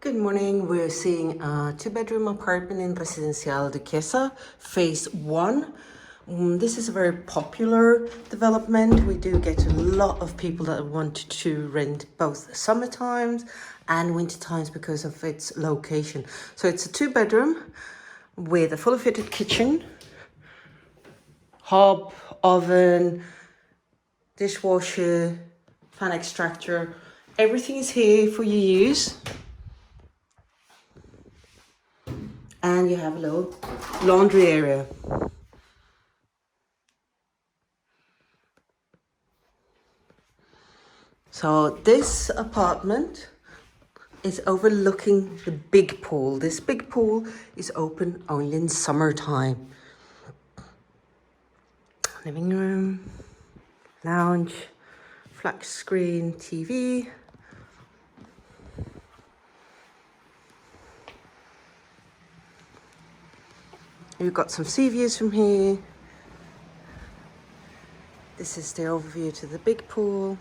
Good morning. We're seeing a two-bedroom apartment in Residencial Duquesa, phase one. This is a very popular development. We do get a lot of people that want to rent both summer times and winter times because of its location. So it's a two-bedroom with a fully fitted kitchen, hob, oven, dishwasher, fan extractor. Everything is here for your use. And you have a little laundry area. So this apartment is overlooking the big pool. This big pool is open only in summertime. Living room, lounge, flat screen TV. You've got some sea views from here. This is the overview to the big pool.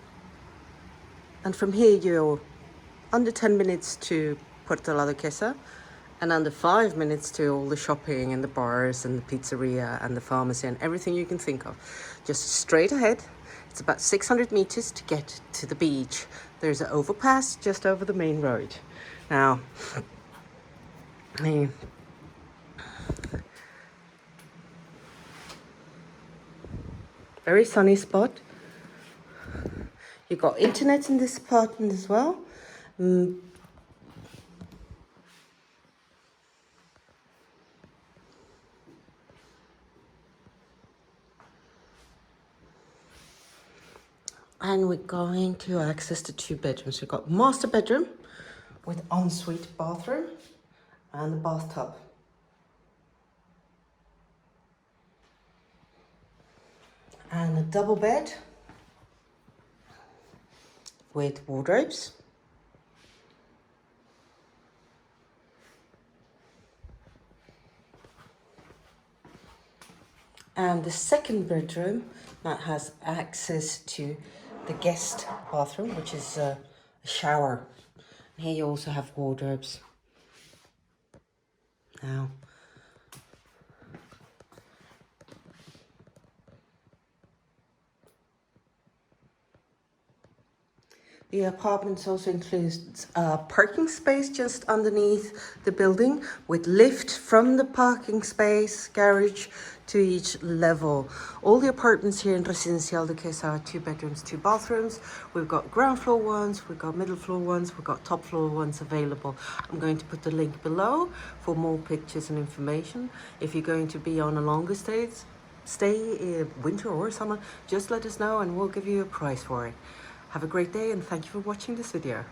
And from here you're under 10 minutes to Puerto Duquesa and under 5 minutes to all the shopping and the bars and the pizzeria and the pharmacy and everything you can think of. Just straight ahead. It's about 600 meters to get to the beach. There's an overpass just over the main road. Now, very sunny spot. You've got internet in this apartment as well. And we're going to access the two bedrooms. We've got master bedroom with ensuite bathroom and the bathtub. And a double bed with wardrobes. And the second bedroom that has access to the guest bathroom, which is a shower. And here you also have wardrobes. Now, the apartment also includes a parking space just underneath the building with lift from the parking space, garage to each level. All the apartments here in Residencial Duquesa are 2 bedrooms, 2 bathrooms. We've got ground floor ones, we've got middle floor ones, we've got top floor ones available. I'm going to put the link below for more pictures and information. If you're going to be on a longer stay, winter or summer, just let us know and we'll give you a price for it. Have a great day and thank you for watching this video.